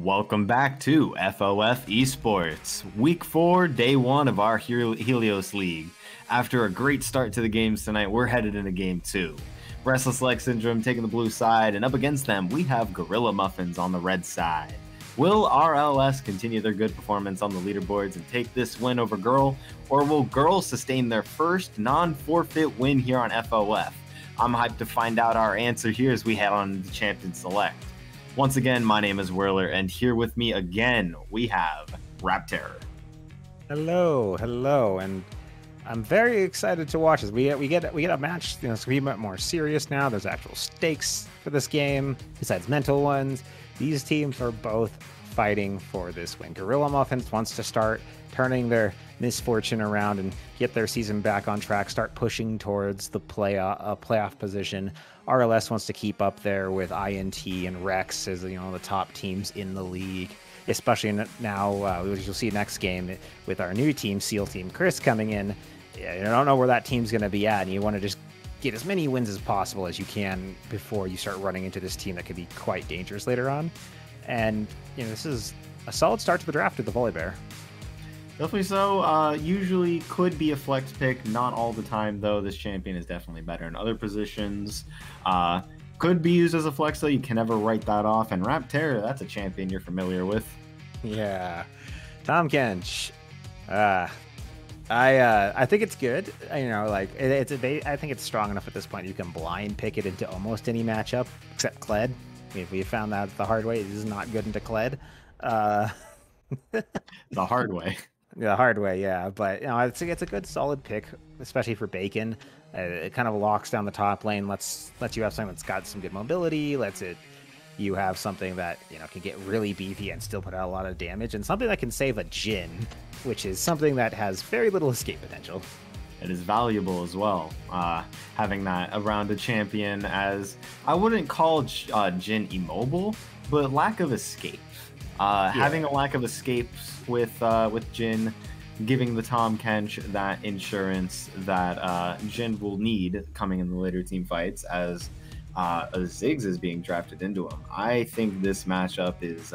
Welcome back to FOF Esports, Week 4, Day 1 of our Helios League. After a great start to the games tonight, we're headed into Game 2. Restless Leg Syndrome taking the blue side, and up against them, we have Gorilla Muffins on the red side. Will RLS continue their good performance on the leaderboards and take this win over GURL, or will GURL sustain their first non-forfeit win here on FOF? I'm hyped to find out our answer here as we head on to Champion Select. Once again, my name is Whirler, and here with me again, we have Rap Terror. Hello, and I'm very excited to watch this. We get a match, it's gonna be more serious now. There's actual stakes for this game besides mental ones. These teams are both fighting for this win. Gorilla Muffins wants to start turning their misfortune around and get their season back on track, start pushing towards the playoff position. RLS wants to keep up there with INT and Rex as the top teams in the league, especially now, you'll see next game with our new team, SEAL Team Chris, coming in. You don't know where that team's going to be at, and you want to just get as many wins as possible as you can before you start running into this team that could be quite dangerous later on. And this is a solid start to the draft with the Volley Bear. Definitely so. Usually could be a flex pick, not all the time though. This champion is definitely better in other positions. Could be used as a flex though. You can never write that off. And Rap Terror, that's a champion you're familiar with. Yeah, Tom Kench. I think it's good. I think it's strong enough at this point. You can blind pick it into almost any matchup except Kled. We found that the hard way. It is not good into Kled. The hard way. The hard way, yeah. But it's a good solid pick, especially for Bacon. It kind of locks down the top lane. Lets you have something that's got some good mobility. You have something that can get really beefy and still put out a lot of damage, and something that can save a Jhin, which is something that has very little escape potential. It is valuable as well, having that around a champion, as I wouldn't call Jhin immobile, but lack of escape. Having a lack of escapes with Jhin, giving the Tom Kench that insurance that Jhin will need coming in the later team fights, as Ziggs is being drafted into him. I think this matchup is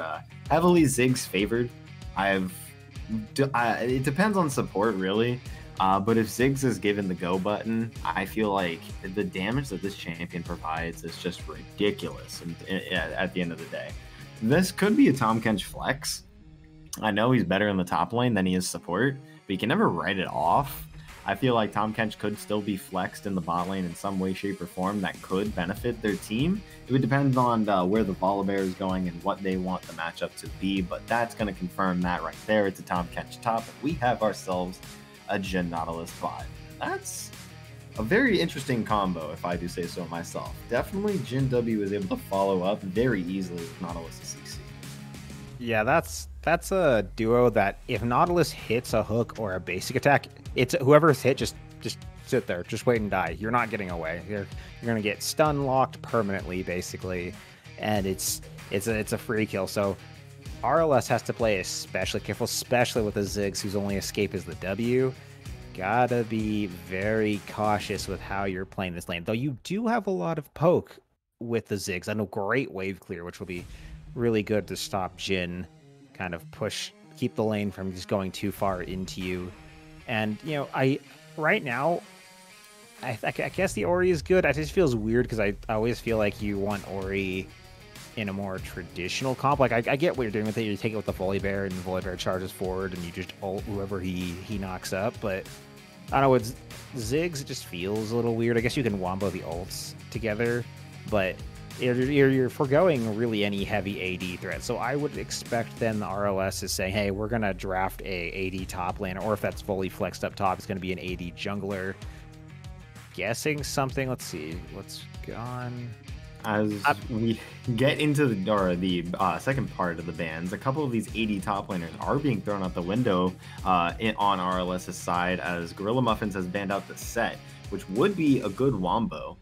heavily Ziggs favored. It depends on support really, but if Ziggs is given the go button, I feel like the damage that this champion provides is just ridiculous. And at the end of the day, this could be a Tom Kench flex. I know he's better in the top lane than he is support, but you can never write it off. I feel like Tom Kench could still be flexed in the bot lane in some way, shape, or form that could benefit their team. It would depend on where the Volibear is going and what they want the matchup to be, but that's going to confirm that right there. It's a Tom Kench top, and we have ourselves a Jhin Nautilus bot. That's a very interesting combo, if I do say so myself. Definitely Jhin W is able to follow up very easily with Nautilus to CC. Yeah, that's a duo that if Nautilus hits a hook or a basic attack, it's whoever's hit, just sit there, just wait and die. You're not getting away. You're gonna get stun locked permanently, basically, and it's a free kill. So RLS has to play especially careful, especially with the Ziggs, whose only escape is the W. Gotta be very cautious with how you're playing this lane. Though you do have a lot of poke with the Ziggs. I know great wave clear, which will be really good to stop Jhin, kind of keep the lane from just going too far into you. And right now, I guess the Ori is good. It just feels weird because I always feel like you want Ori in a more traditional comp. Like I get what you're doing with it. You take it with the Volley Bear, and the Volley Bear charges forward, and you just ult whoever he knocks up. But I don't know, with Ziggs, it just feels a little weird. I guess you can wombo the ults together, but you're foregoing really any heavy AD threat. So I would expect then the RLS is saying, hey, we're going to draft a AD top laner, or if that's fully flexed up top, it's going to be an AD jungler. Guessing something, let's see, what's gone? As we get into the second part of the bans, a couple of these AD top laners are being thrown out the window on RLS's side, as Gorilla Muffins has banned out the set, which would be a good wombo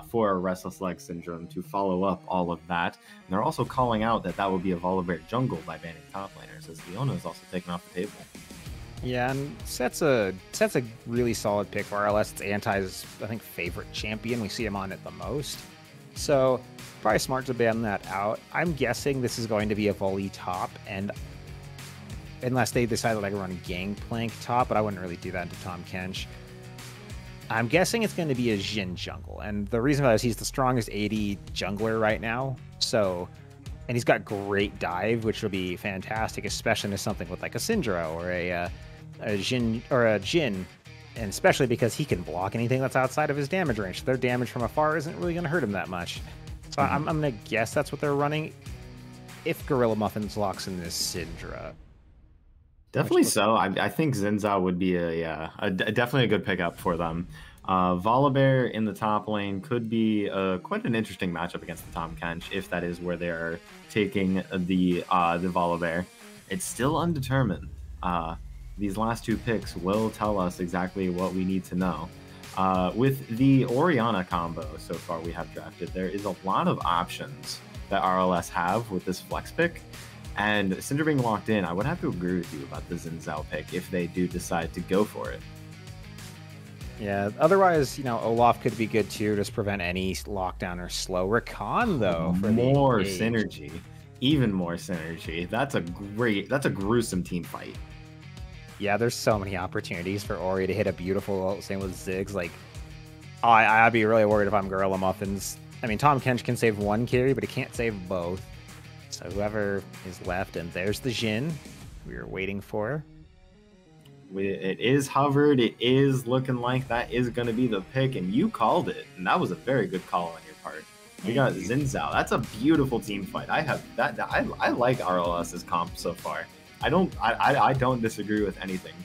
for a Restless Leg Syndrome to follow up all of that. And they're also calling out that would be a Volibear jungle by banning top laners, as Leona is also taken off the table. Yeah, and Set's a really solid pick for RLS. It's Anti's, I think, favorite champion. We see him on it the most. So probably smart to ban that out. I'm guessing this is going to be a volley top, and unless they decide to like run Gangplank top, but I wouldn't really do that into Tahm Kench. I'm guessing it's going to be a Jhin jungle, and the reason for that is he's the strongest AD jungler right now. So, and he's got great dive, which will be fantastic, especially into something with like a Syndra or a Jhin, and especially because he can block anything that's outside of his damage range. So their damage from afar isn't really going to hurt him that much. So I'm going to guess that's what they're running. If Gorilla Muffins locks in this Syndra. Definitely so. I think Xin Zhao would be definitely a good pickup for them. Volibear in the top lane could be quite an interesting matchup against the Tahm Kench if that is where they are taking the Volibear. It's still undetermined. These last two picks will tell us exactly what we need to know. With the Orianna combo so far we have drafted, there is a lot of options that RLS have with this flex pick. And Syndra being locked in, I would have to agree with you about the Xin Zhao pick if they do decide to go for it. Yeah, otherwise, Olaf could be good too, just prevent any lockdown or slow. Rakan, though, for more synergy. Even more synergy. That's a gruesome team fight. Yeah, there's so many opportunities for Ori to hit a beautiful ult. Same with Ziggs. Like, I'd be really worried if I'm Gorilla Muffins. I mean, Tahm Kench can save one carry, but he can't save both. So whoever is left, and there's the Jhin we were waiting for. It is hovered. It is looking like that is going to be the pick, and you called it. And that was a very good call on your part. We got Xin Zhao. That's a beautiful team fight. I like RLS's comp so far. I don't disagree with anything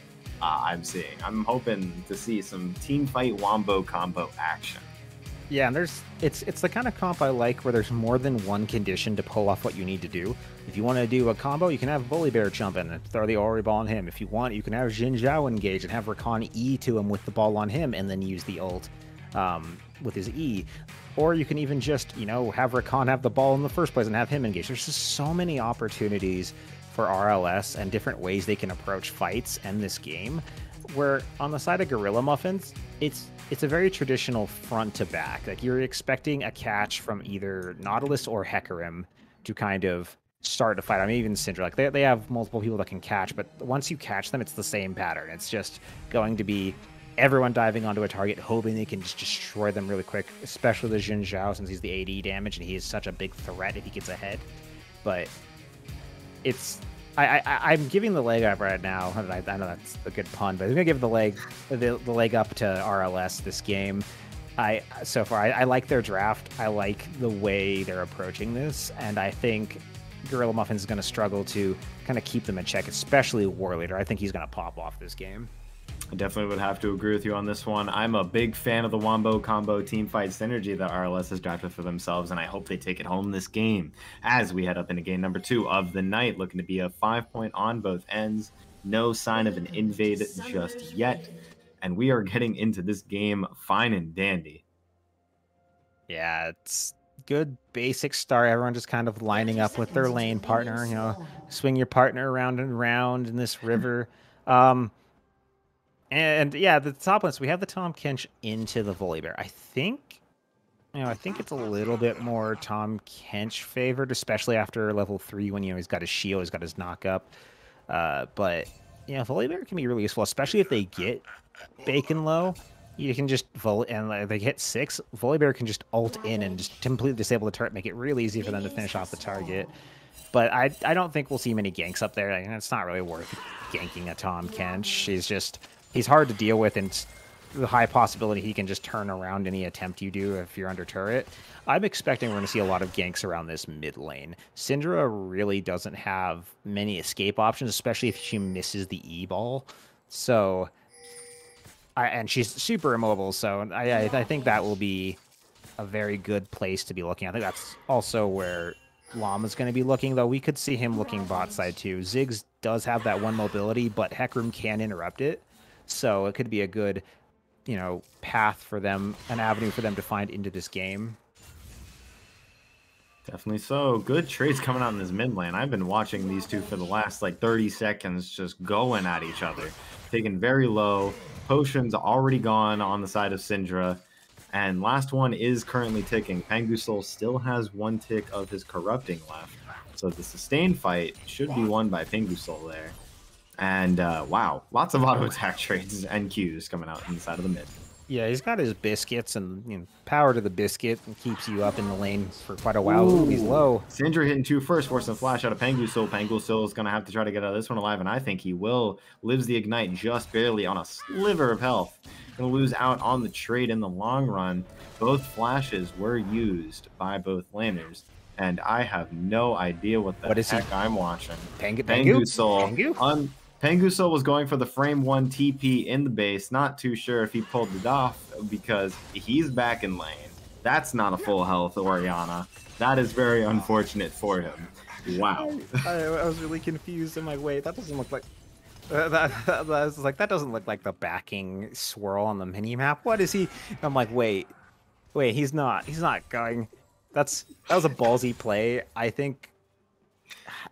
I'm seeing. I'm hoping to see some team fight wombo combo action. Yeah, and it's the kind of comp I like where there's more than one condition to pull off what you need to do. If you want to do a combo, you can have Volibear jump in and throw the Ori ball on him. If you want, you can have Xin Zhao engage and have Rakan E to him with the ball on him and then use the ult with his E. Or you can even just, have Rakan have the ball in the first place and have him engage. There's just so many opportunities for RLS and different ways they can approach fights and this game, where on the side of Gorilla Muffins, it's a very traditional front to back. Like, you're expecting a catch from either Nautilus or Hecarim to kind of start a fight. I mean, even Syndra, like they have multiple people that can catch, but once you catch them, it's the same pattern. It's just going to be everyone diving onto a target, hoping they can just destroy them really quick, especially the Xin Zhao, since he's the AD damage and he is such a big threat if he gets ahead. But I'm giving the leg up right now. I know that's a good pun, but I'm gonna give the leg up to RLS this game. So far I like their draft. I like the way they're approaching this, and I think Gorilla Muffins is gonna struggle to kind of keep them in check, especially War Leader. I think he's gonna pop off this game. I definitely would have to agree with you on this one. I'm a big fan of the Wombo combo teamfight synergy that RLS has drafted for themselves, and I hope they take it home this game as we head up into game number 2 of the night, looking to be a 5-point on both ends. No sign of an invade just yet, and we are getting into this game fine and dandy. Yeah, it's good basic start. Everyone just kind of lining up with their lane partner, swing your partner around and around in this river. And yeah, the top lane, so we have the Tahm Kench into the Volibear. I think it's a little bit more Tahm Kench favored, especially after level 3 when he's got his shield, he's got his knock-up. But yeah, Volibear can be really useful, especially if they get Bacon low. You can just and they hit 6. Volibear can just ult in and just completely disable the turret, make it really easy for them to finish off the target. But I don't think we'll see many ganks up there. It's not really worth ganking a Tahm Kench. He's hard to deal with, and the high possibility he can just turn around any attempt you do if you're under turret. I'm expecting we're going to see a lot of ganks around this mid lane. Syndra really doesn't have many escape options, especially if she misses the E-ball. So, and she's super immobile, so I think that will be a very good place to be looking. I think that's also where Llama's going to be looking, though we could see him looking bot side too. Ziggs does have that one mobility, but Hecarim can interrupt it. So it could be a good, path for them, an avenue for them to find into this game. Definitely so. Good trades coming out in this mid lane. I've been watching these two for the last 30 seconds just going at each other. Taking very low. Potions already gone on the side of Syndra. And last one is currently ticking. Pangusol still has 1 tick of his corrupting left. So the sustained fight should be won by Pangusol there. And wow, lots of auto attack trades and Qs coming out inside of the mid. Yeah, he's got his biscuits and power to the biscuit and keeps you up in the lane for quite a while. Ooh, he's low. Syndra hitting 2 first, forcing a flash out of Pangusol. Pangusol is going to have to try to get out of this one alive, and I think he will. Lives the Ignite just barely on a sliver of health. Going to lose out on the trade in the long run. Both flashes were used by both laners, and I have no idea what the heck I'm watching. Pangusol? Pangusol was going for the frame 1 TP in the base. Not too sure if he pulled it off because he's back in lane. That's not a full health Orianna. That is very unfortunate for him. Wow. I was really confused. I'm like, wait, that doesn't look like... that doesn't look like the backing swirl on the mini map. What is he? I'm like, wait, he's not going. That was a ballsy play. I think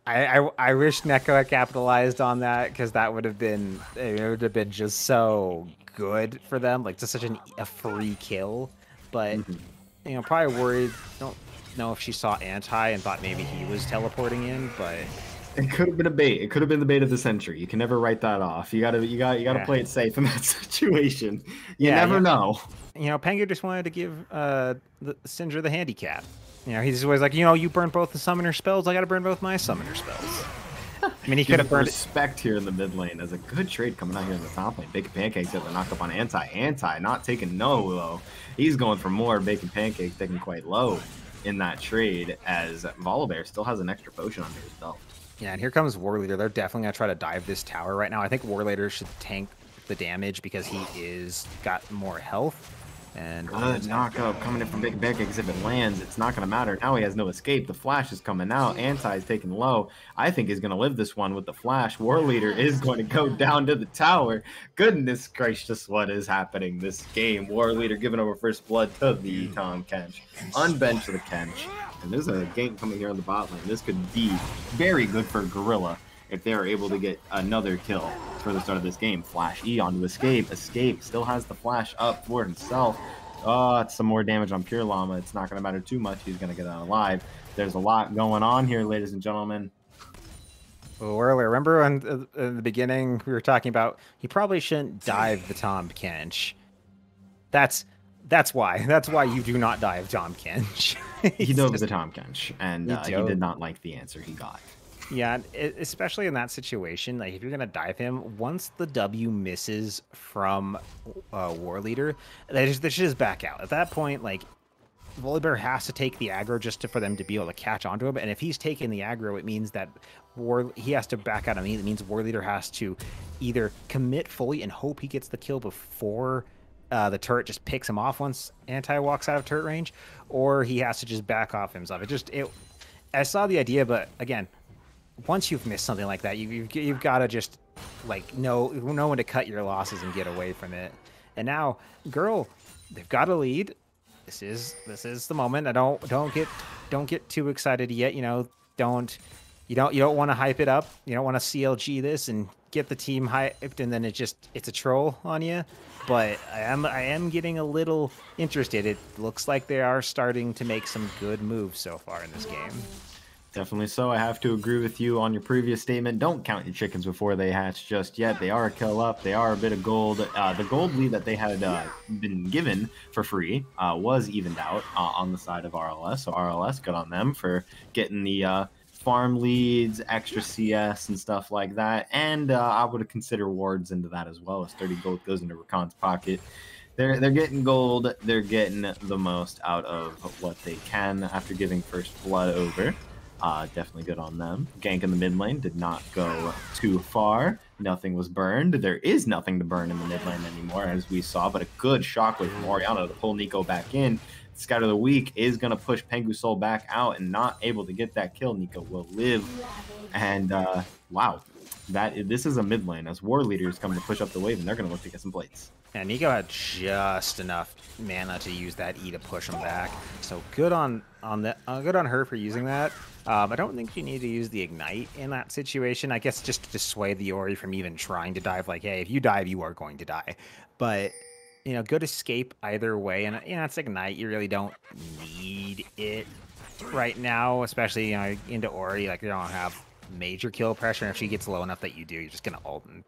I wish Neko had capitalized on that, because that would have been just so good for them, like just such a free kill. But probably worried. Don't know if she saw Anti and thought maybe he was teleporting in, but it could have been a bait. It could have been the bait of the century. You can never write that off. You gotta play it safe in that situation. You never know. Pangu just wanted to give the Syndra the handicap. He's always like, you burn both the summoner spells. I got to burn both my summoner spells. I mean, he could have burned respect here in the mid lane. As a good trade coming out here in the top lane. Bacon Pancakes got the knock up on Anti, not taking no low. He's going for more. Bacon Pancakes taking quite low in that trade, as Volibear still has an extra potion under his belt. Yeah, and here comes War Leader. They're definitely gonna try to dive this tower right now. I think War Leader should tank the damage because he got more health. And good knockup coming in from Big Pancakes. If it lands, it's not going to matter. Now he has no escape. The flash is coming out. Anti is taking low. I think he's going to live this one with the flash. War Leader is going to go down to the tower. Goodness gracious, what is happening this game? War Leader giving over first blood to the Tom Kench. Unbench the Kench. And there's a gank coming here on the bot lane. This could be very good for Gorilla if they are able to get another kill for the start of this game. Flash E onto escape. Escape still has the flash up for himself. Oh, it's some more damage on Pure Llama. It's not going to matter too much. He's going to get out alive. There's a lot going on here, ladies and gentlemen. Well, earlier, remember in the beginning we were talking about he probably shouldn't dive the Tom Kench. That's why. That's why you do not dive Tom Kench. He dove the Tom Kench, and he did not like the answer he got. Yeah, especially in that situation, like if you're gonna dive him, once the W misses from War Leader, they should just back out. At that point, like Volibear has to take the aggro just for them to be able to catch onto him. And if he's taking the aggro, it means that he has to back out. I mean, it means War Leader has to either commit fully and hope he gets the kill before the turret just picks him off once Anti walks out of turret range, or he has to just back off himself. I saw the idea, but again, once you've missed something like that, you've got to just like know when to cut your losses and get away from it. And now, GURL, they've got a lead. This is the moment. I don't get too excited yet. You don't want to hype it up. You don't want to CLG this and get the team hyped, and then it's a troll on you. But I am getting a little interested. It looks like they are starting to make some good moves so far in this game. Definitely so. I have to agree with you on your previous statement. Don't count your chickens before they hatch just yet. They are a kill up. They are a bit of gold. The gold lead that they had been given for free was evened out on the side of RLS. So RLS, good on them for getting the farm leads, extra CS, and stuff like that. And I would consider wards into that as well, as 30 gold goes into Rakan's pocket. They're getting gold. They're getting the most out of what they can after giving first blood over. Definitely good on them. Gank in the mid lane did not go too far. Nothing was burned. There is nothing to burn in the mid lane anymore, as we saw, but a good shockwave from Orianna to pull Nico back in. Scout of the Week is going to push Pangusol back out, and not able to get that kill. Nico will live. And wow, this is a mid lane, as War Leader is coming to push up the wave, and they're going to look to get some plates. And Nico had just enough mana to use that E to push him back. So good on her for using that. I don't think you need to use the Ignite in that situation. I guess just to dissuade the Ori from even trying to dive. Like, hey, if you dive, you are going to die. But good escape either way. And, it's Ignite. You really don't need it right now, especially, into Ori. Like, you don't have major kill pressure. And if she gets low enough that you do, you're just going to ult and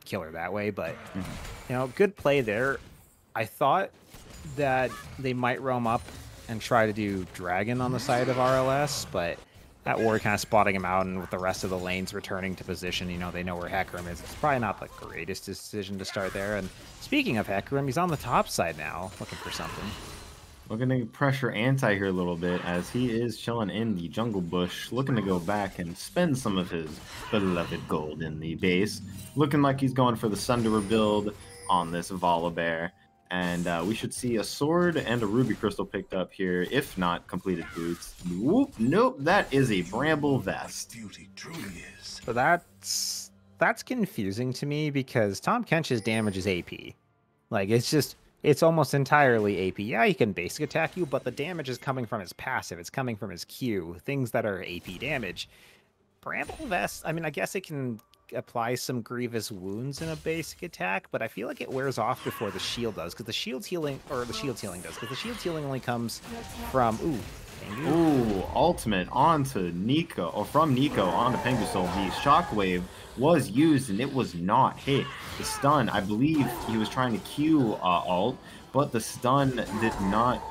kill her that way. But, good play there. I thought that they might roam up and try to do Dragon on the side of RLS, but that ward kind of spotting him out, and with the rest of the lanes returning to position, they know where Hecarim is. It's probably not the greatest decision to start there. And speaking of Hecarim, he's on the top side now, looking for something. Looking to pressure Anti here a little bit, as he is chilling in the jungle bush, looking to go back and spend some of his beloved gold in the base. Looking like he's going for the Sunderer build on this Volibear. And we should see a sword and a ruby crystal picked up here, if not completed boots. Whoop, nope, that is a bramble vest. So that's confusing to me, because Tahm Kench's damage is AP. Like, it's almost entirely AP. Yeah, he can basic attack you, but the damage is coming from his passive. It's coming from his Q, things that are AP damage. Bramble vest, I mean, I guess it can apply some grievous wounds in a basic attack, but I feel like it wears off before the shield does, because the shield's healing, or the shield's healing does, because the shield's healing only comes from ultimate onto Nico, or from Nico onto Pengu Soul. The shockwave was used and it was not hit. The stun, I believe he was trying to Q ult, but the stun did not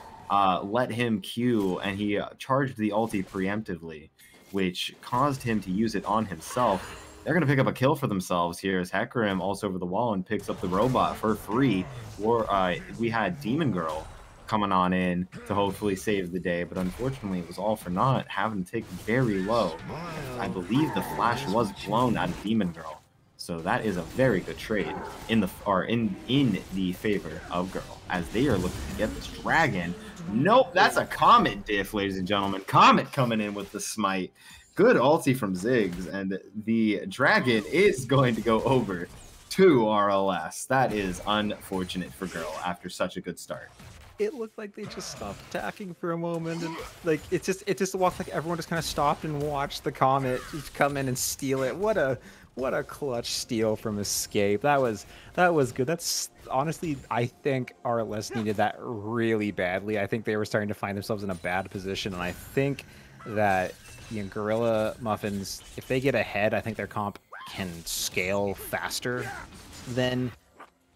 let him Q, and he charged the ulti preemptively, which caused him to use it on himself. They're going to pick up a kill for themselves here, as Hecarim also over the wall and picks up the robot for free. We had Demon Girl coming on in to hopefully save the day, but unfortunately it was all for naught, having to take very low. I believe the flash was blown out of Demon Girl, so that is a very good trade in the favor of Girl, as they are looking to get this dragon. Nope, that's a Comet diff, ladies and gentlemen. Comet coming in with the smite. Good ulti from Ziggs, and the dragon is going to go over to RLS. That is unfortunate for Girl after such a good start. It looked like they just stopped attacking for a moment, and like it just looked like everyone just kind of stopped and watched the Comet just come in and steal it. What a clutch steal from Escape. That was good. That's honestly, I think RLS needed that really badly. I think they were starting to find themselves in a bad position, and I think that Gorilla Muffins, if they get ahead, I think their comp can scale faster than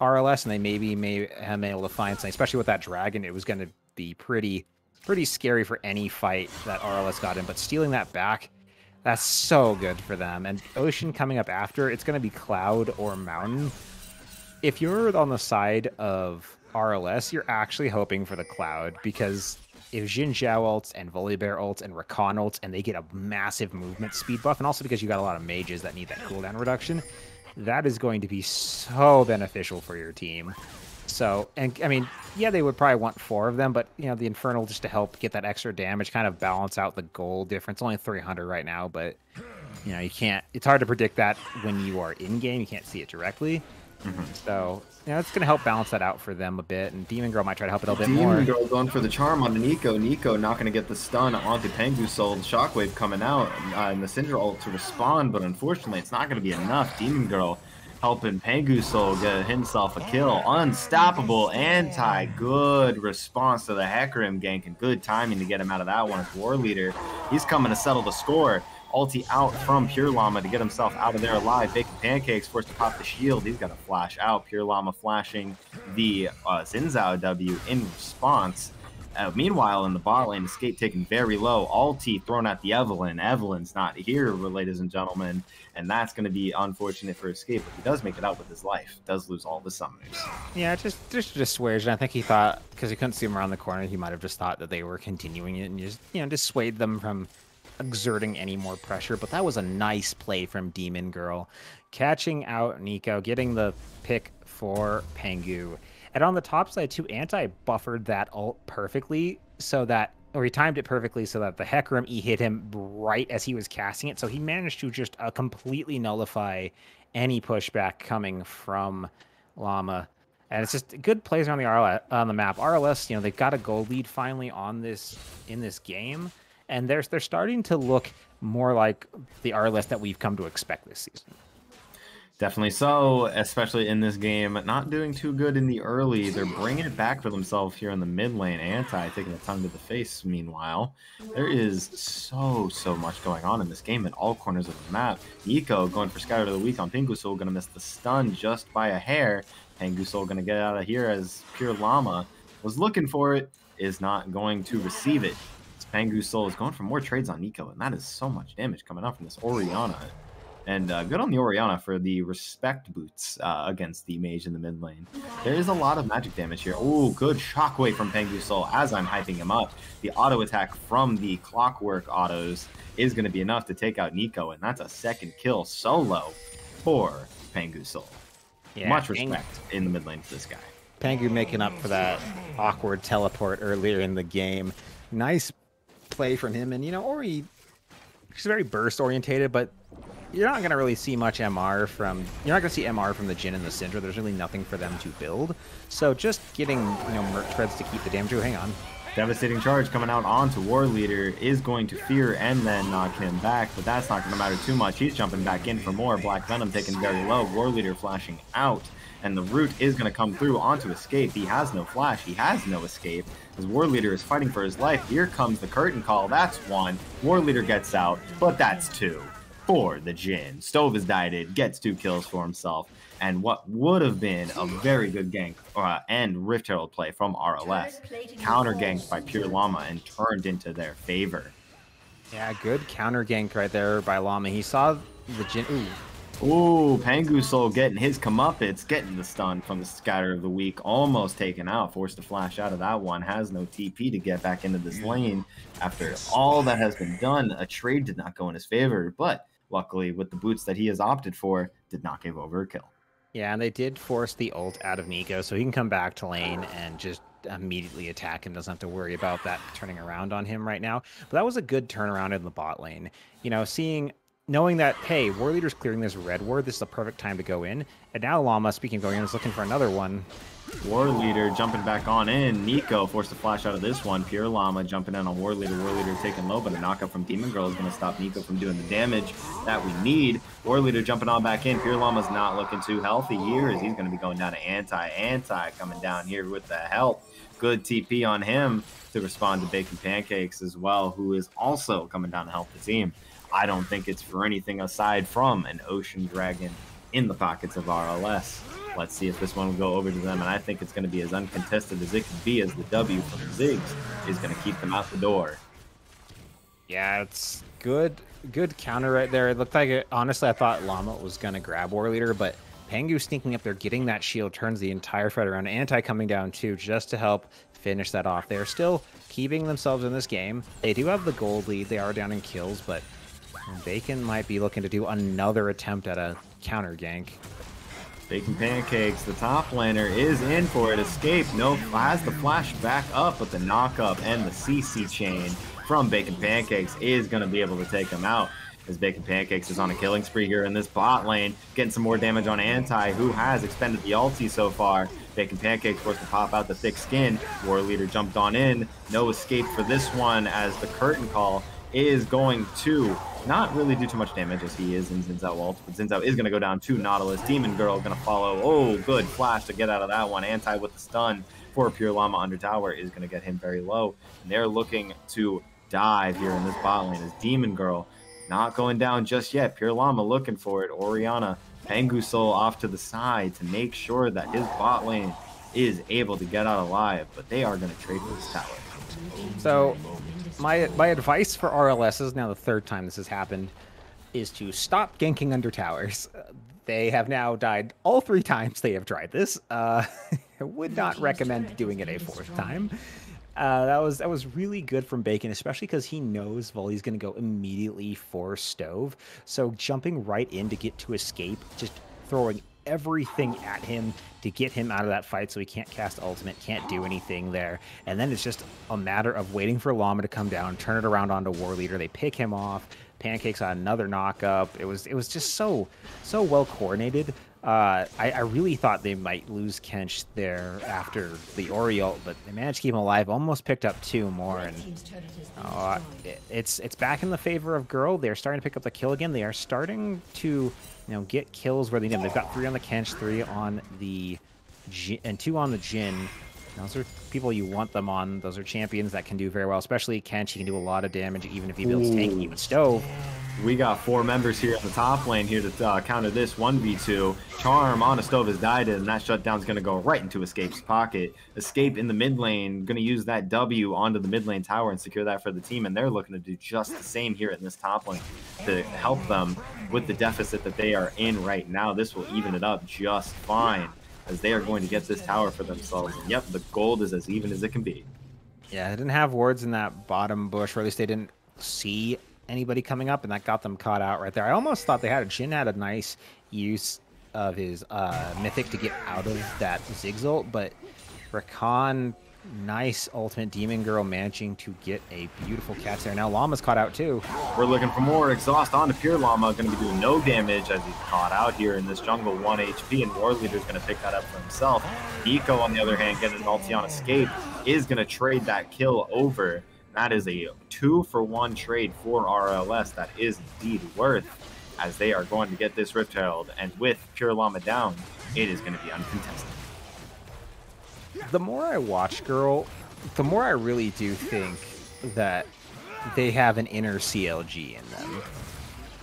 RLS, and they may have been able to find something, especially with that dragon. It was going to be pretty scary for any fight that RLS got in, but stealing that back, that's so good for them. And Ocean coming up after, it's going to be Cloud or Mountain. If you're on the side of RLS, you're actually hoping for the Cloud, because if Xin Zhao ults and Volibear ults and Rakan ults, and they get a massive movement speed buff, and also because you got a lot of mages that need that cooldown reduction, that is going to be so beneficial for your team. So, and I mean, yeah, they would probably want 4 of them, but the Infernal just to help get that extra damage, kind of balance out the gold difference. Only 300 right now, but you can't. It's hard to predict that when you are in game. You can't see it directly. So, it's going to help balance that out for them a bit, and Demon Girl might try to help it a little bit more. Demon Girl going for the charm on Nico. Nico not going to get the stun onto Pengu Soul. Shockwave coming out, and the Syndra ult to respond, but unfortunately it's not going to be enough. Demon Girl helping Pengu Soul get himself a kill. Unstoppable Anti. Good response to the Hecarim gank, and good timing to get him out of that one as War Leader. He's coming to settle the score. Ulti out from Pure Llama to get himself out of there alive. Baking Pancakes forced to pop the shield. He's got to flash out. Pure Llama flashing the Xin Zhao W in response. Meanwhile, in the bot lane, Escape taken very low. Ulti thrown at the Evelynn. Evelyn's not here, ladies and gentlemen, and that's going to be unfortunate for Escape, but he does make it out with his life. Does lose all the summoners. Yeah, just dissuasion. I think he thought, because he couldn't see him around the corner, he might have just thought that they were continuing it and just, dissuade them from exerting any more pressure. But that was a nice play from Demon Girl, catching out Nico, getting the pick for Pengu. And on the top side too, Anti buffered that ult perfectly, or he timed it perfectly so that the Hecarim E hit him right as he was casting it. So he managed to just completely nullify any pushback coming from Llama. And it's just good plays on the map. RLS, they've got a gold lead finally in this game. And they're starting to look more like the RLS that we've come to expect this season. Definitely so, especially in this game. Not doing too good in the early. They're bringing it back for themselves here in the mid lane. Anti taking a tongue to the face. Meanwhile, there is so much going on in this game in all corners of the map. Nico going for Scatter of the Week on Pingusul, going to miss the stun just by a hair. Pingusul going to get out of here as Pure Llama was looking for it, is not going to receive it. Pingusul is going for more trades on Nico, and that is so much damage coming up from this Orianna. And good on the Orianna for the respect boots against the mage in the mid lane. There is a lot of magic damage here. Oh, good shockwave from Pingusul as I'm hyping him up. The auto attack from the clockwork autos is going to be enough to take out Nico, and that's a second kill solo for Pingusul. Yeah, much respect in the mid lane for this guy. Pangu making up for that awkward teleport earlier in the game. Nice play from him, and you know, Ori, she's very burst orientated, but you're not going to really see much MR from, you're not going to see MR from the Jhin and the Syndra. There's really nothing for them to build. So just getting, you know, Merc Treads to keep the damage. Oh, hang on. Devastating charge coming out onto War Leader is going to fear and then knock him back, but that's not going to matter too much. He's jumping back in for more. Black Venom taken very low. War Leader flashing out, and the root is going to come through onto escape. He has no flash. He has no escape. As War Leader is fighting for his life. Here comes the curtain call. That's one. War Leader gets out, but that's two for the Jhin. Stove is dieted, gets 2 kills for himself, and what would have been a very good gank and Rift Herald play from RLS, counter ganked by Pure Llama and turned into their favor. Yeah, good counter gank right there by Llama. He saw the Jhin. Ooh, Pingusul getting his comeuppance, getting the stun from the Scatter of the Week, almost taken out, forced to flash out of that one, has no TP to get back into this lane. After all that has been done, a trade did not go in his favor, but luckily, with the boots that he has opted for, did not give over a kill. Yeah, and they did force the ult out of Nico, so he can come back to lane and just immediately attack him. Doesn't have to worry about that turning around on him right now. But that was a good turnaround in the bot lane. You know, knowing that, hey, War Leader's clearing this red ward, this is the perfect time to go in. And now Llama, speaking of going in, is looking for another one. War Leader jumping back on in. Nico forced to flash out of this one. Pure Llama jumping in on War Leader. War Leader taking low, but a knockup from Demon Girl is going to stop Nico from doing the damage that we need. War Leader jumping on back in. Pure Llama's not looking too healthy here as he's going to be going down to Anti coming down here with the help. Good TP on him to respond to Bacon Pancakes as well, who is also coming down to help the team. I don't think it's for anything aside from an Ocean Dragon in the pockets of RLS. Let's see if this one will go over to them, and I think it's going to be as uncontested as it could be, as the W from Ziggs is going to keep them out the door. Yeah, it's good counter right there. It looked like it, honestly, I thought Llama was going to grab War Leader, but Pangu sneaking up there, getting that shield, turns the entire fight around. Anti coming down too, just to help finish that off. They're still keeping themselves in this game. They do have the gold lead. They are down in kills, but Bacon might be looking to do another attempt at a counter gank. Bacon Pancakes, the top laner, is in for it. Escape, no, has the flash back up, but the knock-up and the CC chain from Bacon Pancakes is going to be able to take him out. As Bacon Pancakes is on a killing spree here in this bot lane, getting some more damage on Anti, who has expended the ulti so far. Bacon Pancakes forced to pop out the thick skin. War Leader jumped on in. No escape for this one, as the curtain call is going to not really do too much damage as he is in Xin Zhao ult, but Xin Zhao is going to go down to Nautilus. Demon Girl going to follow. Oh, good flash to get out of that one. Anti with the stun for Pure Llama under tower is going to get him very low. And they're looking to dive here in this bot lane as Demon Girl not going down just yet. Pure Llama looking for it. Orianna, Pingusul off to the side to make sure that his bot lane is able to get out alive, but they are going to trade for this tower. So my advice for RLS is, now the third time this has happened, is to stop ganking under towers. They have now died all 3 times they have tried this. I would not recommend doing it a 4th time. That was really good from Bacon, especially because he knows Volley's going to go immediately for Stove. So jumping right in to get to escape, just throwing everything at him to get him out of that fight so he can't cast ultimate, can't do anything there. And then it's just a matter of waiting for Llama to come down, turn it around onto War Leader. They pick him off. Pancakes on another knockup. It was just so well coordinated. I really thought they might lose Kench there after the Oriole, but they managed to keep him alive. Almost picked up 2 more, and it's back in the favor of GURL. They're starting to pick up the kill again. They are starting to get kills where they need them. They've got 3 on the Kench, 3 on the and 2 on the Jhin. Those are people you want them on. Those are champions that can do very well, especially Kench. He can do a lot of damage even if he builds tanky with Stove. We got 4 members here in the top lane here to counter this 1v2. Charm on a Stove has died, and that shutdown's going to go right into Escape's pocket. Escape in the mid lane, going to use that W onto the mid lane tower and secure that for the team, and they're looking to do just the same here in this top lane to help them with the deficit that they are in right now. This will even it up just fine, as they are going to get this tower for themselves. And yep, the gold is as even as it can be. Yeah, they didn't have wards in that bottom bush, or at least they didn't see anybody coming up, and that got them caught out right there. I almost thought they had Jhin had a nice use of his mythic to get out of that Ziggs ult, but Rakan, nice ultimate Demon Girl managing to get a beautiful catch there. Now Llama's caught out too. We're looking for more. Exhaust onto Pure Llama, going to be doing no damage as he's caught out here in this jungle, 1 HP, and War Leader's going to pick that up for himself. Nico, on the other hand, getting an ulti on Escape, is going to trade that kill over. That is a 2-for-1 trade for RLS. That is indeed worth, as they are going to get this Rift Herald, and with Pure Llama down, it is going to be uncontested. The more I watch GURL, the more I really do think that they have an inner CLG in them.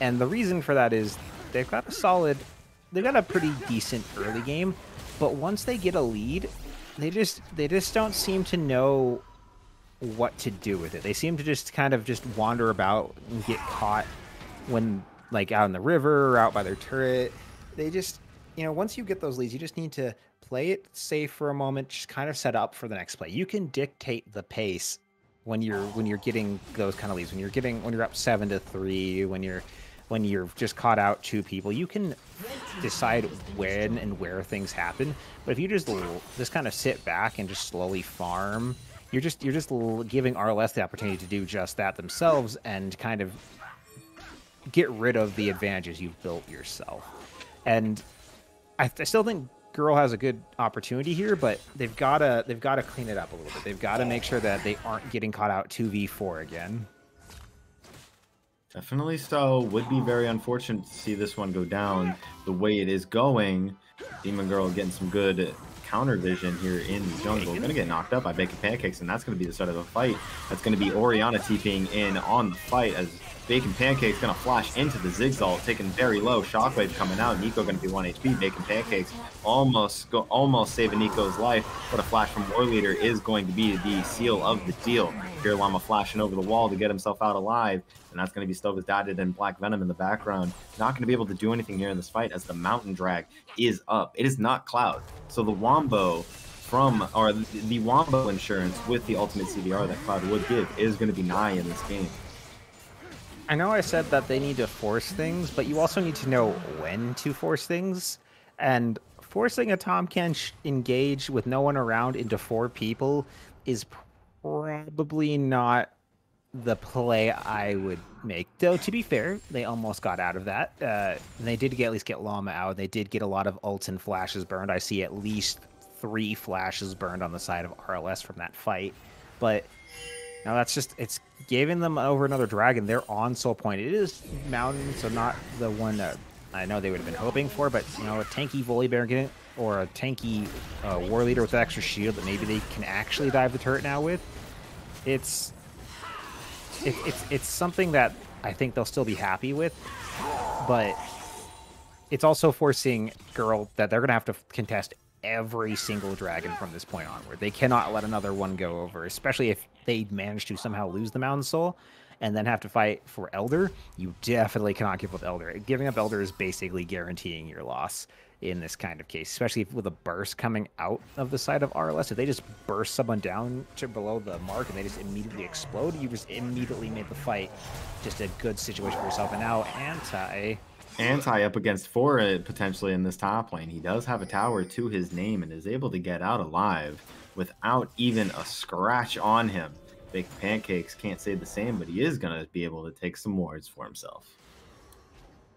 And the reason for that is they've got a pretty decent early game, but once they get a lead, they just don't seem to know what to do with it. They seem to just kind of just wander about and get caught when like out in the river or out by their turret. They just, once you get those leads, you just need to play it safe for a moment, just kind of set up for the next play. You can dictate the pace when you're getting those kind of leads. When you're up 7-3, when you're just caught out 2 people, you can decide when and where things happen. But if you just kind of sit back and just slowly farm, you're just giving RLS the opportunity to do just that themselves and kind of get rid of the advantages you've built yourself. And I still think GURL has a good opportunity here, but they've got to clean it up a little bit. They've got to make sure that they aren't getting caught out 2v4 again. Definitely so. Would be very unfortunate to see this one go down the way it is going. Demon Girl getting some good counter vision here in the jungle. Going to get knocked up by Bacon Pancakes, and that's going to be the start of the fight. That's going to be Orianna TPing in on the fight, as Bacon Pancakes going to flash into the Ziggs ult, taken very low. Shockwave coming out. Nico going to be 1 HP. Bacon Pancakes almost saving Nico's life, but a flash from War Leader is going to be the seal of the deal. Pure Llama flashing over the wall to get himself out alive, and that's going to be Stova's Dotted and Black Venom in the background. Not going to be able to do anything here in this fight, as the Mountain Drag is up. It is not Cloud, so the Wombo the Wombo insurance with the ultimate CDR that Cloud would give is going to be nigh in this game. I know I said that they need to force things, but you also need to know when to force things. And forcing a Tahm Kench engage with no one around into 4 people is probably not the play I would make. Though, to be fair, they almost got out of that. They did at least get Llama out. They did get a lot of ults and flashes burned. I see at least 3 flashes burned on the side of RLS from that fight. But now that's just, it's giving them over another dragon. They're on Soul Point. It is Mountain, so not the one that I know they would have been hoping for, but a tanky Volibear getting, or a tanky War Leader with an extra shield that maybe they can actually dive the turret now with. It's something that I think they'll still be happy with, but it's also forcing GURL that they're going to have to contest every single dragon from this point onward. They cannot let another one go over, especially if they manage to somehow lose the Mountain Soul and then have to fight for Elder. You definitely cannot give up Elder. Giving up Elder is basically guaranteeing your loss in this kind of case, especially with a burst coming out of the side of RLS. If they just burst someone down to below the mark and they just immediately explode, you just immediately made the fight just a good situation for yourself. And now Anti up against 4 potentially in this top lane. He does have a tower to his name and is able to get out alive without even a scratch on him. Big Pancakes can't say the same, but he is going to be able to take some wards for himself.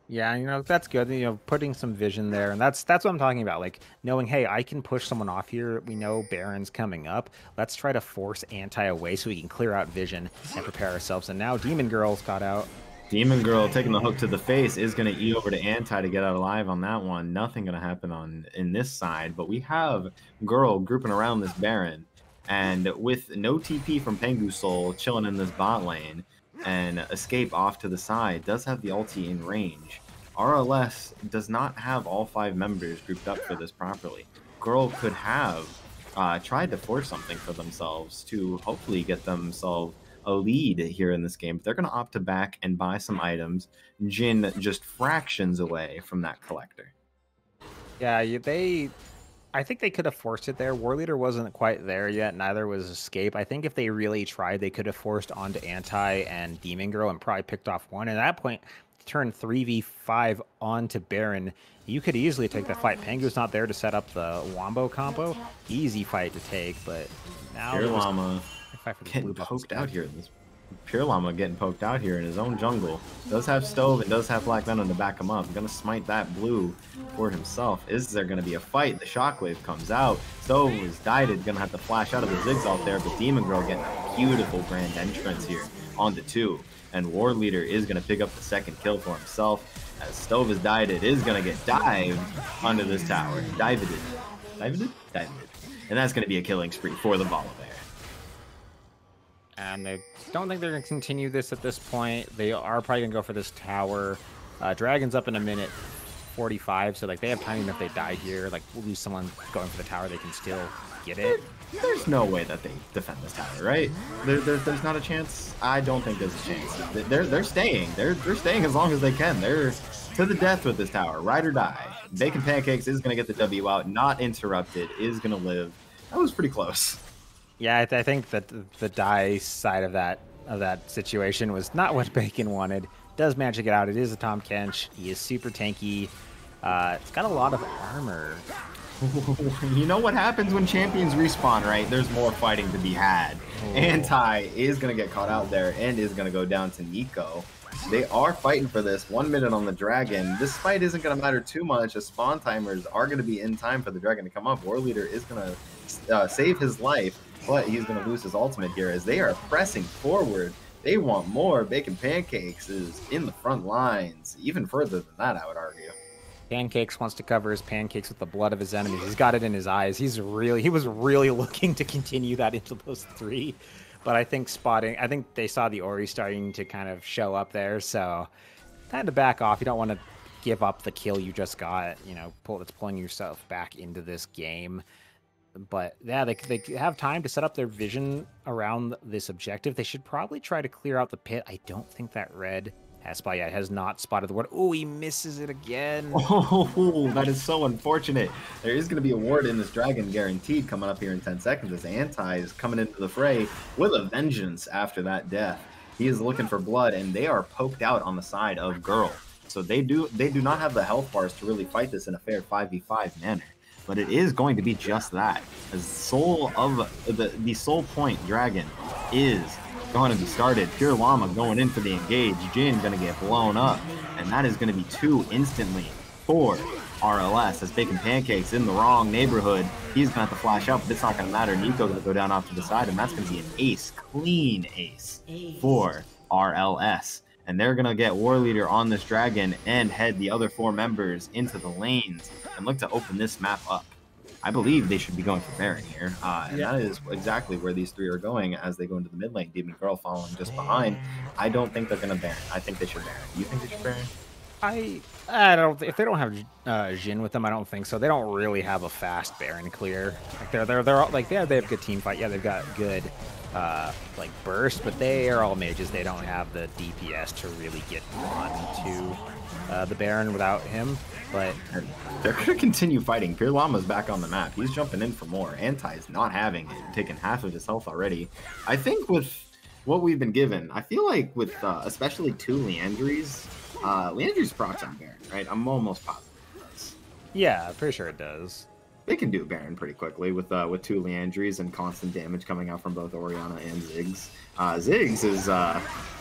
Yeah, that's good. Putting some vision there, and that's what I'm talking about. Like knowing, hey, I can push someone off here. We know Baron's coming up. Let's try to force anti away so we can clear out vision and prepare ourselves. And now Demon Girl's got out. Demon Girl taking the hook to the face is going to E over to Anti to get out alive on that one. Nothing going to happen in this side, but we have Girl grouping around this Baron, and with no TP from Pengu Soul chilling in this bot lane, and Escape off to the side does have the ulti in range. RLS does not have all 5 members grouped up for this properly. Girl could have tried to force something for themselves to hopefully get themselves a lead here in this game, but they're going to opt to back and buy some items. Jin just fractions away from that collector. Yeah, I think they could have forced it there. War Leader wasn't quite there yet, neither was Escape. I think if they really tried, they could have forced onto Anti and Demon Girl and probably picked off one. And at that point, turn 3v5 onto Baron, you could easily take that fight. Pengu's not there to set up the Wombo combo. Easy fight to take, but now Pure Llama getting poked out here. Pure Llama getting poked out here in his own jungle. Does have Stove and does have Black Venom to back him up. Gonna smite that blue for himself. Is there gonna be a fight? The Shockwave comes out. Stove is dieted, gonna have to flash out of the Ziggs out there, but Demon Girl getting a beautiful grand entrance here onto 2. And War Leader is gonna pick up the 2nd kill for himself. As Stove is dieted, is gonna get dived under this tower. Dived. And that's gonna be a killing spree for the Volibear. And they don't think they're going to continue this at this point. They are probably going to go for this tower. Dragon's up in a minute 45, so like they have time even if they die here. Like we'll lose someone going for the tower, they can still get it. There's no way that they defend this tower, right? There's not a chance. I don't think there's a chance. They're staying. They're staying as long as they can. They're to the death with this tower, ride or die. Bacon Pancakes is going to get the W out, not interrupted, is going to live. That was pretty close. Yeah, I think that the die side of that situation was not what Bacon wanted. Does manage to get out. It is a Tom Kench. He is super tanky. It's got a lot of armor. You know what happens when champions respawn, right? There's more fighting to be had. Oh. Anti is going to get caught out there and is going to go down to Nico. They are fighting for this. 1 minute on the Dragon. This fight isn't going to matter too much as spawn timers are going to be in time for the Dragon to come up. War Leader is going to save his life, but he's going to lose his ultimate here as they are pressing forward. They want more. Bacon Pancakes is in the front lines. Even further than that, I would argue. Pancakes wants to cover his pancakes with the blood of his enemies. He's got it in his eyes. He was really looking to continue that into those 3. But I think they saw the Ori starting to kind of show up there, so had to back off. You don't want to give up the kill you just got, that's pulling yourself back into this game. But yeah, they have time to set up their vision around this objective. They should probably try to clear out the pit. I don't think that red has not spotted the ward. Oh, he misses it again. Oh, that is so unfortunate. There is going to be a ward in this Dragon guaranteed coming up here in 10 seconds as Anti is coming into the fray with a vengeance after that death. He is looking for blood, and they are poked out on the side of Girl. So they do not have the health bars to really fight this in a fair 5v5 manner. But it is going to be just that. As soul of the soul point Dragon is going to be started. Pure Llama going in for the engage. Jin going to get blown up. And that is going to be 2 instantly for RLS as Bacon Pancakes in the wrong neighborhood. He's going to have to flash out, but it's not going to matter. Nico's going to go down off to the side, and that's going to be an ace. Clean ace for RLS. And they're going to get War Leader on this Dragon and head the other 4 members into the lanes and look to open this map up. I believe they should be going for Baron here. And that is exactly where these 3 are going as they go into the mid lane. Demon Girl following just behind. I don't think they're going to Baron. I think they should Baron. You think they should Baron? I don't. If they don't have Jin with them, I don't think so. They don't really have a fast Baron clear. Like they're all, like they have good team fight. Yeah, they've got good like burst, but they are all mages. They don't have the DPS to really get onto the Baron without him. But they're going to continue fighting. Pure Llama's back on the map. He's jumping in for more. Anti's not having it, taking half of his health already. I think with what we've been given, I feel like with especially 2 Leandries, Leandries procs on Baron, right? I'm almost positive of this. Yeah, pretty sure it does. They can do Baron pretty quickly with 2 Leandries and constant damage coming out from both Orianna and Ziggs. Ziggs is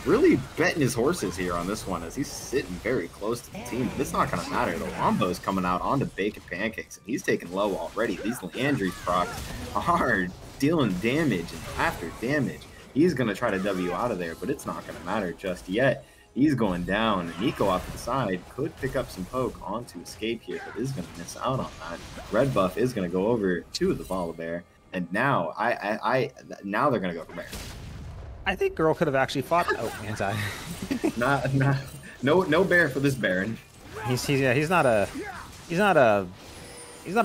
really betting his horses here on this one as he's sitting very close to the team, but it's not going to matter. The Wombo's coming out onto Bacon Pancakes, and he's taking low already. These Leandries procs are dealing damage and after damage. He's going to try to W out of there, but it's not going to matter just yet. He's going down. Nico off to the side could pick up some poke onto escape here, but is going to miss out on that. Red buff is going to go over to the Volibear, and now now they're going to go for Baron. I think GURL could have actually fought. Oh, anti. No bear for this Baron. He's not a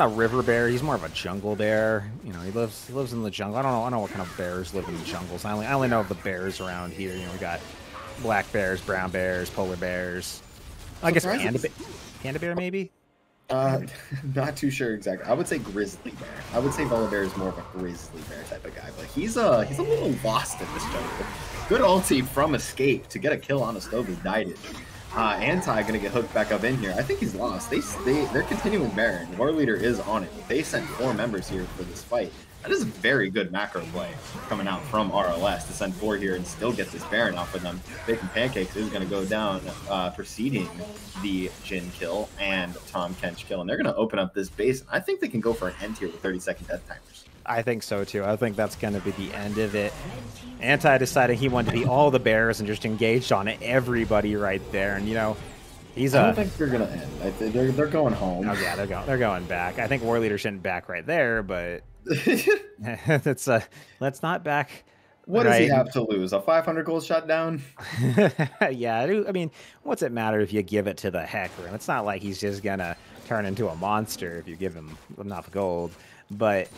river bear. He's more of a jungle bear. You know, he lives in the jungle. I don't know what kind of bears live in the jungles. I only know of the bears around here. You know, we got black bears, brown bears, polar bears. I guess panda bear maybe. Not too sure exactly. I would say grizzly bear. I would say Volibear is more of a grizzly bear type of guy, but he's a little lost in this jungle. Good ulti from escape to get a kill on a Stove's Died. Anti gonna get hooked back up in here. I think he's lost. They're continuing Baron. War Leader is on it. They sent 4 members here for this fight. That is a very good macro play coming out from RLS to send 4 here and still get this Baron off of them. Bacon Pancakes is going to go down, preceding the Jhin kill and Tom Kench kill. And they're going to open up this base. I think they can go for an end here with 30-second death timers. I think so, too. I think that's going to be the end of it. Anti decided he wanted to be all the bears and just engaged on everybody right there. And, you know, I don't think they're going to end. They're going home. Oh, yeah, they're going back. I think War Leader shouldn't back right there, but... let's not back. What does he have to lose? A 500 gold shutdown? Yeah, I mean, what's it matter if you give it to the Hecarim? It's not like he's just gonna turn into a monster if you give him enough gold. But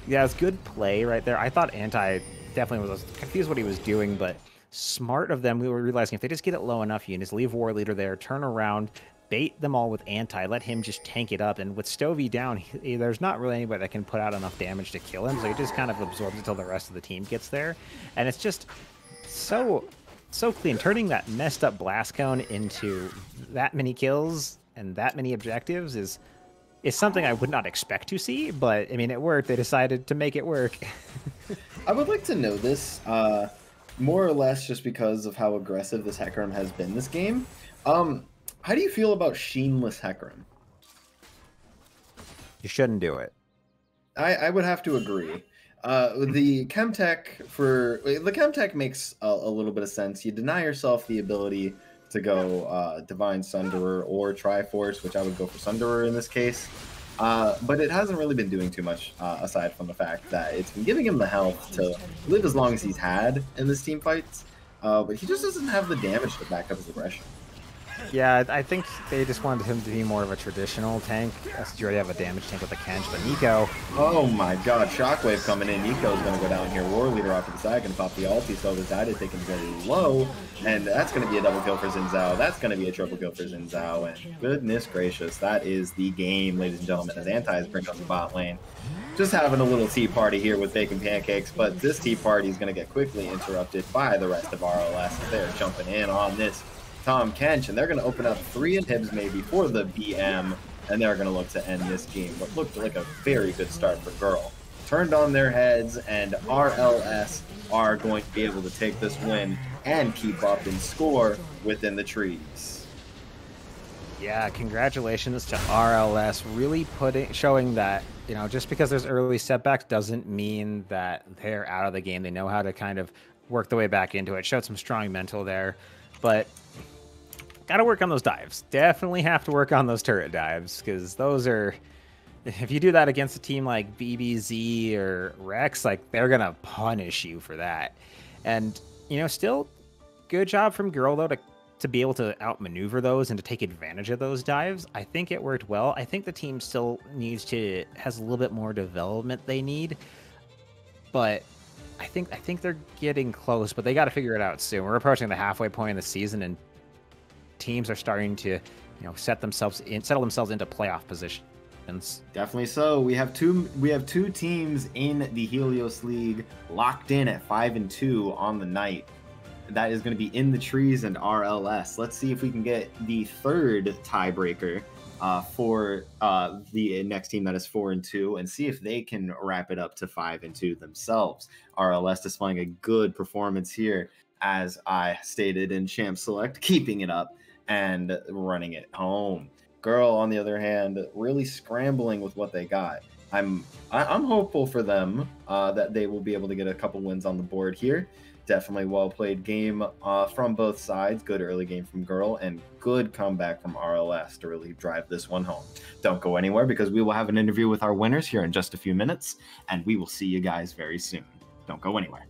yeah, it's good play right there. I thought Anti definitely was confused what he was doing, but smart of them. We were realizing if they just get it low enough, you can just leave War Leader there, turn around, bait them all with Anti, let him just tank it up, and with Stovey down, there's not really anybody that can put out enough damage to kill him, so he just kind of absorbs until the rest of the team gets there, and it's just so clean. Turning that messed up blast cone into that many kills and that many objectives is something I would not expect to see, but I mean, it worked. They decided to make it work. I would like to know this, more or less just because of how aggressive this Hecarim has been this game. How do you feel about Sheenless Hecarim? You shouldn't do it. I would have to agree. The Chemtech makes a little bit of sense. You deny yourself the ability to go Divine Sunderer or Triforce, which I would go for Sunderer in this case. But it hasn't really been doing too much aside from the fact that it's been giving him the health to live as long as he's had in this team fights. But he just doesn't have the damage to back up his aggression. Yeah, I think they just wanted him to be more of a traditional tank. Since you already have a damage tank with a Kench, but Nico... Oh my god, Shockwave coming in. Nico's going to go down here. War Leader off to the side, going to pop the ulti, so his Died taken very low. And that's going to be a double kill for Xin Zhao. That's going to be a triple kill for Xin Zhao. And goodness gracious, that is the game, ladies and gentlemen, as Anti is bringing up the bot lane. Just having a little tea party here with Bacon Pancakes, but this tea party is going to get quickly interrupted by the rest of RLS. They're jumping in on this Tom Kench, and they're going to open up 3 inhibs maybe for the BM, and they're going to look to end this game. What looked like a very good start for GURL. Turned on their heads, and RLS are going to be able to take this win and keep up in score within the trees. Yeah, congratulations to RLS. Really showing that, you know, just because there's early setbacks doesn't mean that they're out of the game. They know how to kind of work the way back into it. Showed some strong mental there, but got to work on those dives. Definitely have to work on those turret dives, because those are, if you do that against a team like BBZ or Rex, like, they're going to punish you for that. And, you know, still good job from GURL, though, to be able to outmaneuver those and to take advantage of those dives. I think it worked well. I think the team still has a little bit more development they need, but I think they're getting close, but they got to figure it out soon. We're approaching the halfway point of the season, and teams are starting to, you know, settle themselves into playoff positions. Definitely so. We have two teams in the Helios League locked in at 5-2 on the night. That is going to be In the Trees and RLS. Let's see if we can get the third tiebreaker for the next team that is 4-2, and see if they can wrap it up to 5-2 themselves. RLS displaying a good performance here, as I stated in Champ Select, keeping it up and running it home. GURL, on the other hand, really scrambling with what they got. I'm hopeful for them that they will be able to get a couple wins on the board here. Definitely well-played game from both sides. Good early game from GURL and good comeback from RLS to really drive this one home. Don't go anywhere, because we will have an interview with our winners here in just a few minutes, and we will see you guys very soon. Don't go anywhere.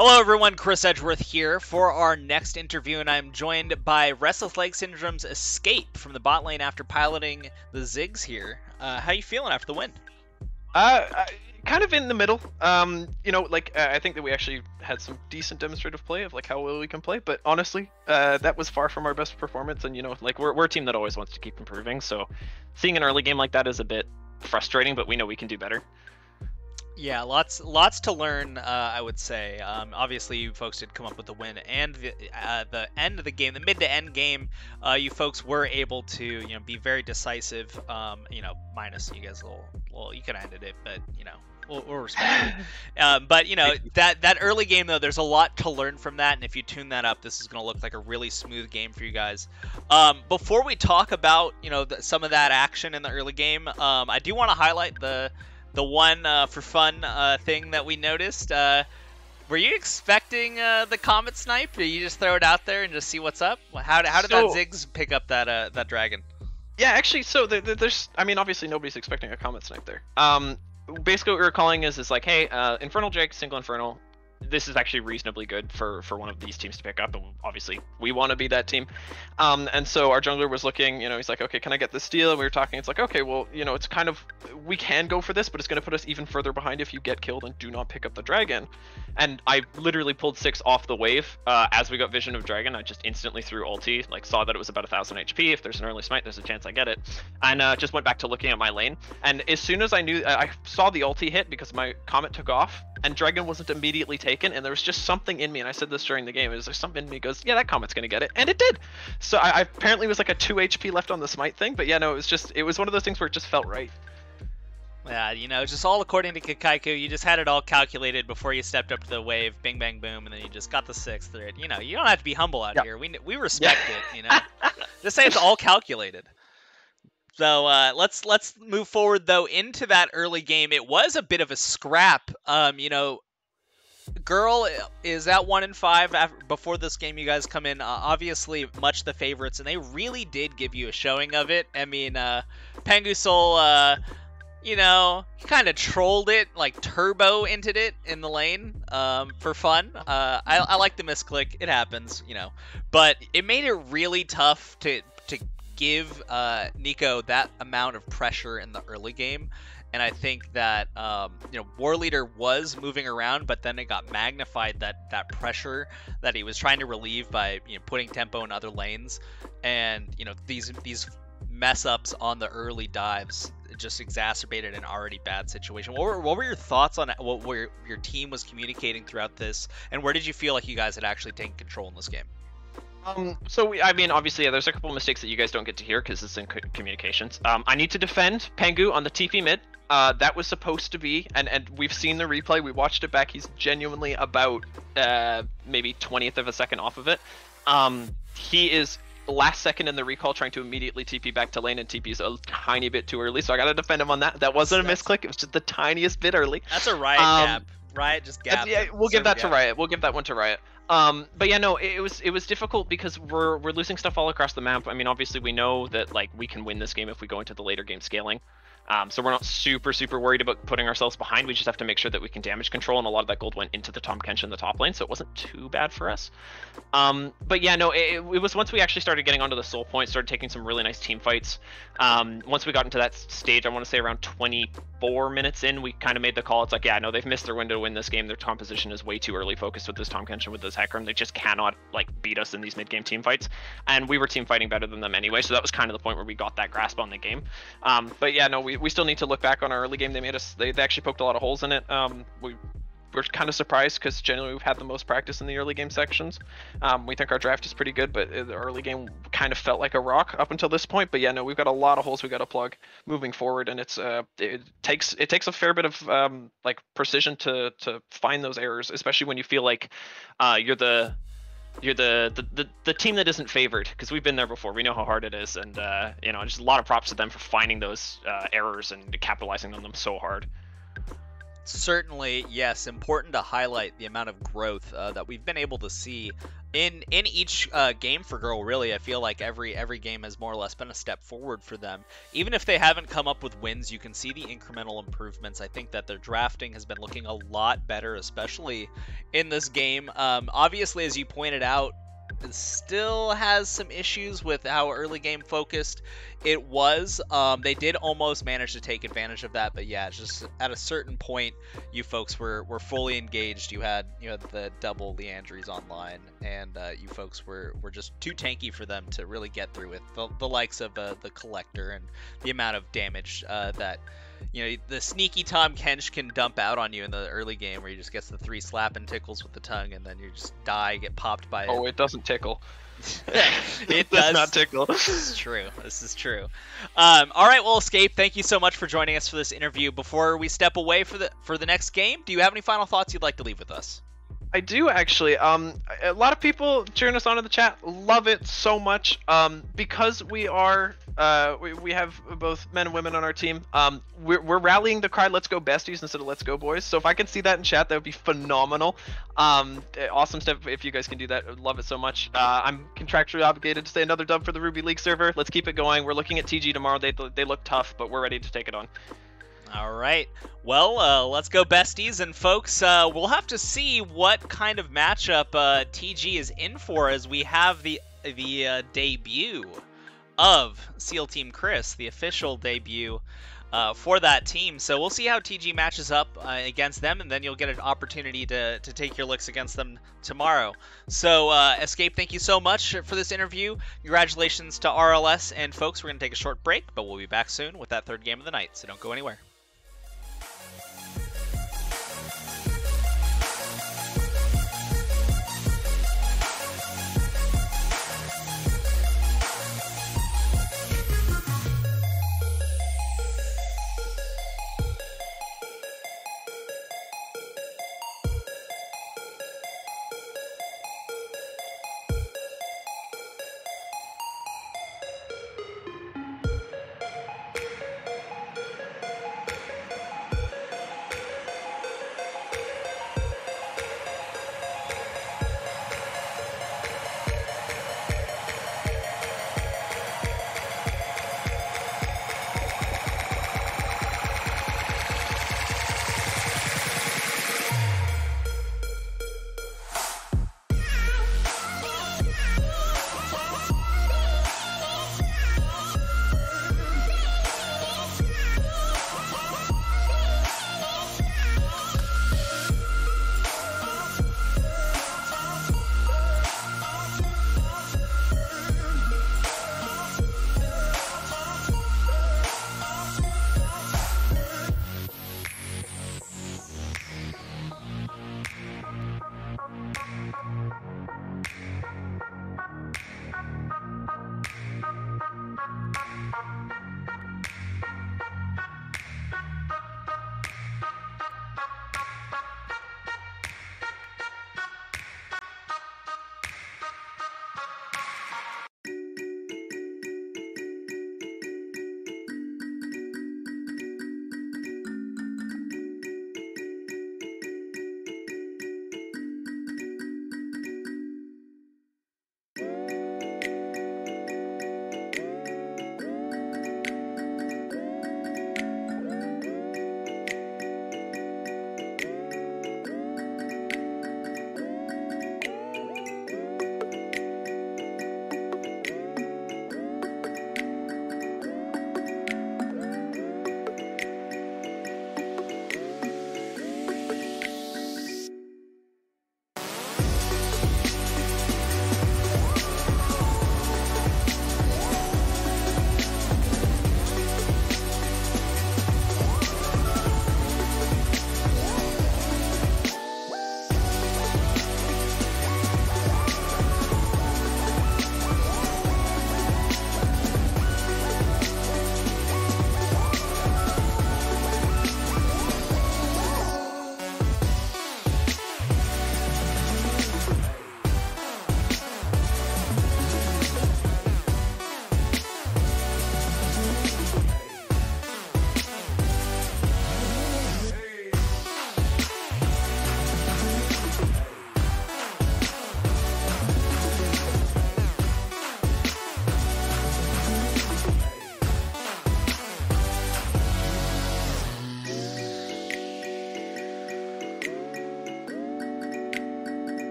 Hello everyone, Chris Edgeworth here for our next interview, and I'm joined by Restless Leg Syndrome's Escape from the bot lane after piloting the Ziggs here. How you feeling after the win? Kind of in the middle. You know, like I think that we actually had some decent demonstrative play of like how well we can play, but honestly, that was far from our best performance. And you know, like we're a team that always wants to keep improving. So seeing an early game like that is a bit frustrating, but we know we can do better. Yeah, lots to learn, I would say. Obviously, you folks did come up with the win, and the end of the game, the mid to end game, you folks were able to, be very decisive. Minus you guys well, you could have ended it, but we'll respect it. But that early game though, there's a lot to learn from that, and if you tune that up, this is going to look like a really smooth game for you guys. Before we talk about some of that action in the early game, I do want to highlight the one for fun thing that we noticed. Were you expecting the Comet Snipe? Did you just throw it out there and just see what's up? How did that Ziggs pick up that dragon? Yeah, actually, so there's, I mean, obviously nobody's expecting a Comet Snipe there. Basically what we were calling is like, hey, Infernal Drake, single Infernal, this is actually reasonably good for one of these teams to pick up, and obviously we want to be that team. And so our jungler was looking, he's like, okay, can I get this steal? And we were talking, it's like, okay, well, it's kind of, we can go for this, but it's going to put us even further behind if you get killed and do not pick up the dragon. And I literally pulled 6 off the wave as we got vision of dragon. I just instantly threw ulti, like saw that it was about 1,000 HP. If there's an early smite, there's a chance I get it. And just went back to looking at my lane. And as soon as I saw the ulti hit because my comet took off, and dragon wasn't immediately taken, and there was just something in me, and I said this during the game, there's something in me goes, yeah, that comet's gonna get it, and it did. So I apparently was like a 2 HP left on the smite thing, but yeah, no, it was one of those things where it just felt right. Yeah, just all according to Kakaiku, you just had it all calculated before you stepped up to the wave, bing bang boom, and then you just got the 6th. You don't have to be humble out here. We respect it, Just say it's all calculated. So let's move forward though into that early game. It was a bit of a scrap. GURL is at 1-5 before this game. You guys come in obviously much the favorites, and they really did give you a showing of it. I mean, Pangusol, he kind of trolled it, like turbo entered it in the lane for fun. I like the misclick. It happens, but it made it really tough to give Nico that amount of pressure in the early game. And I think that War Leader was moving around, but then it got magnified, that pressure that he was trying to relieve by putting tempo in other lanes, and these mess ups on the early dives just exacerbated an already bad situation. What were your thoughts on what your team was communicating throughout this, and where did you feel like you guys had actually taken control in this game? Obviously, there's a couple mistakes that you guys don't get to hear because it's in communications. I need to defend Pangu on the TP mid. That was supposed to be, and we've seen the replay. We watched it back. He's genuinely about maybe 20th of a second off of it. He is last second in the recall trying to immediately TP back to lane, and TP's a tiny bit too early, so I gotta defend him on that. That wasn't a misclick. It was just the tiniest bit early. That's a Riot gap. Riot just gapped. Yeah, we'll give that to Riot. We'll give that one to Riot. But yeah, no, it was difficult because we're losing stuff all across the map. I mean, obviously we know that like we can win this game if we go into the later game scaling. So we're not super worried about putting ourselves behind. We just have to make sure that we can damage control, and a lot of that gold went into the Tahm Kench in the top lane, so it wasn't too bad for us. But yeah, no, it was once we actually started getting onto the soul point, started taking some really nice team fights. Once we got into that stage, I want to say around 24 minutes in, we kind of made the call. It's like, yeah, no, they've missed their window to win this game. Their composition is way too early focused with this Tahm Kench and with this Hecarim. They just cannot like beat us in these mid-game team fights, and we were team fighting better than them anyway, so that was kind of the point where we got that grasp on the game. But yeah, no, we still need to look back on our early game. They actually poked a lot of holes in it. We're kind of surprised because generally we've had the most practice in the early game sections. We think our draft is pretty good, but the early game kind of felt like a rock up until this point. But yeah, no, we've got a lot of holes we got to plug moving forward, and it takes a fair bit of like precision to find those errors, especially when you feel like you're the team that isn't favored, because we've been there before. We know how hard it is, and just a lot of props to them for finding those errors and capitalizing on them so hard. Certainly, yes, important to highlight the amount of growth that we've been able to see in each game for GURL. Really, I feel like every game has more or less been a step forward for them. Even if they haven't come up with wins, you can see the incremental improvements. I think that their drafting has been looking a lot better, especially in this game. Obviously, as you pointed out, it still has some issues with how early game focused it was. They did almost manage to take advantage of that, but yeah, just at a certain point, you folks were fully engaged. You had the double Leandries online, and you folks were just too tanky for them to really get through with the likes of the Collector and the amount of damage that the sneaky Tahm Kench can dump out on you in the early game, where he just gets the 3 slap and tickles with the tongue, and then you just die, get popped by it. Oh, it doesn't tickle. It does not tickle. This is true. All right, well, Escape, thank you so much for joining us for this interview. Before we step away for the next game, do you have any final thoughts you'd like to leave with us? I do actually. A lot of people cheering us on in the chat. Love it so much. Because we are we have both men and women on our team. We're rallying the cry "Let's go besties" instead of "Let's go boys." So if I can see that in chat, that would be phenomenal. Awesome step if you guys can do that. I'd love it so much. I'm contractually obligated to say another dub for the Ruby League server. Let's keep it going. We're looking at TG tomorrow. They look tough, but we're ready to take it on. All right. Well, let's go besties. And folks, we'll have to see what kind of matchup TG is in for as we have the debut of SEAL Team Chris, the official debut for that team. So we'll see how TG matches up against them, and then you'll get an opportunity to take your looks against them tomorrow. So Escape, thank you so much for this interview. Congratulations to RLS, and folks, we're going to take a short break, but we'll be back soon with that third game of the night, so don't go anywhere.